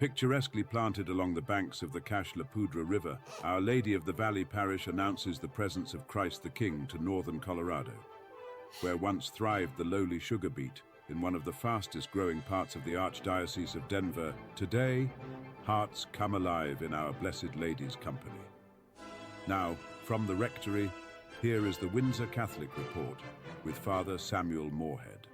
Picturesquely planted along the banks of the Cache-la-Poudre River, Our Lady of the Valley Parish announces the presence of Christ the King to northern Colorado. Where once thrived the lowly sugar beet, in one of the fastest growing parts of the Archdiocese of Denver, today, hearts come alive in Our Blessed Lady's company. Now, from the rectory, here is the Windsor Catholic Report with Father Samuel Morehead.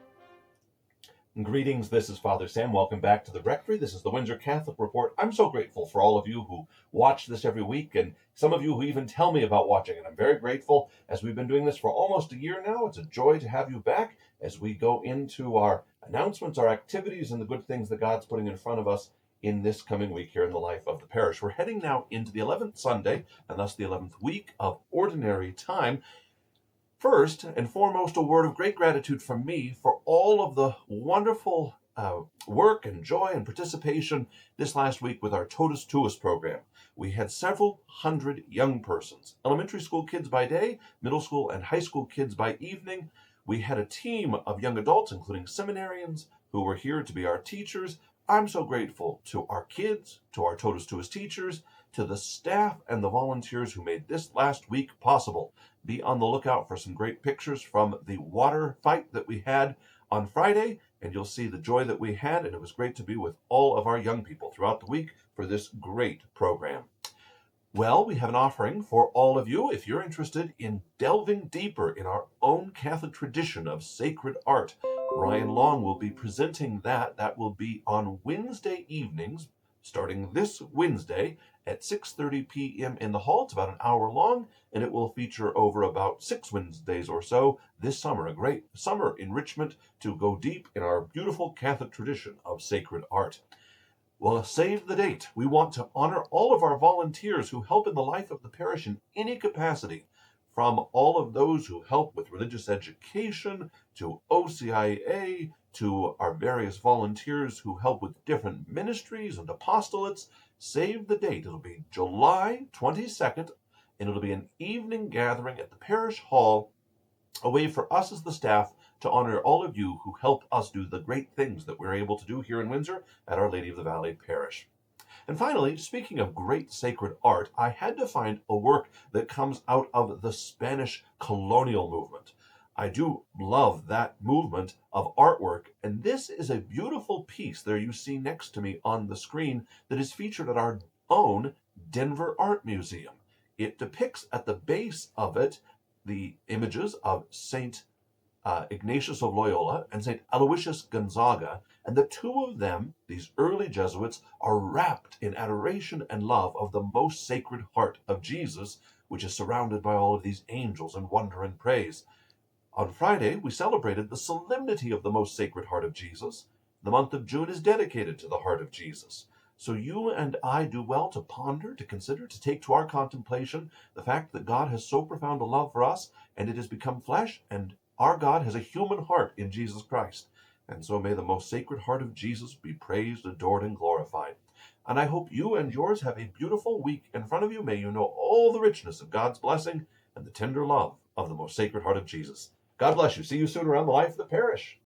Greetings, this is Father Sam. Welcome back to the Rectory. This is the Windsor Catholic Report. I'm so grateful for all of you who watch this every week, and some of you who even tell me about watching it. I'm very grateful. As we've been doing this for almost a year now, it's a joy to have you back as we go into our announcements, our activities, and the good things that God's putting in front of us in this coming week here in the life of the parish. We're heading now into the 11th Sunday, and thus the 11th week of Ordinary Time. First and foremost, a word of great gratitude from me for all of the wonderful work and joy and participation this last week with our Totus Tuus program. We had several hundred young persons, elementary school kids by day, middle school and high school kids by evening. We had a team of young adults, including seminarians, who were here to be our teachers. I'm so grateful to our kids, to our Totus Tuus teachers, to the staff and the volunteers who made this last week possible. Be on the lookout for some great pictures from the water fight that we had on Friday, and you'll see the joy that we had, and it was great to be with all of our young people throughout the week for this great program. Well, we have an offering for all of you if you're interested in delving deeper in our own Catholic tradition of sacred art. Ryan Long will be presenting that. That will be on Wednesday evenings, starting this Wednesday at 6:30 p.m. in the hall. It's about an hour long, and it will feature over about 6 Wednesdays or so this summer. A great summer enrichment to go deep in our beautiful Catholic tradition of sacred art. Well, save the date. We want to honor all of our volunteers who help in the life of the parish in any capacity, from all of those who help with religious education, to OCIA, to our various volunteers who help with different ministries and apostolates. Save the date. It'll be July 22nd, and it'll be an evening gathering at the parish hall, a way for us as the staff to honor all of you who help us do the great things that we're able to do here in Windsor at Our Lady of the Valley Parish. And finally, speaking of great sacred art, I had to find a work that comes out of the Spanish colonial movement. I do love that movement of artwork, and this is a beautiful piece there you see next to me on the screen that is featured at our own Denver Art Museum. It depicts at the base of it the images of Saint Ignatius of Loyola and Saint Aloysius Gonzaga, and the two of them, these early Jesuits, are wrapped in adoration and love of the most sacred heart of Jesus, which is surrounded by all of these angels in wonder and praise. On Friday, we celebrated the solemnity of the most sacred heart of Jesus. The month of June is dedicated to the heart of Jesus. So you and I do well to ponder, to consider, to take to our contemplation the fact that God has so profound a love for us, and it has become flesh, and our God has a human heart in Jesus Christ. And so may the most sacred heart of Jesus be praised, adored, and glorified. And I hope you and yours have a beautiful week in front of you. May you know all the richness of God's blessing and the tender love of the most sacred heart of Jesus. God bless you. See you soon around the life of the parish.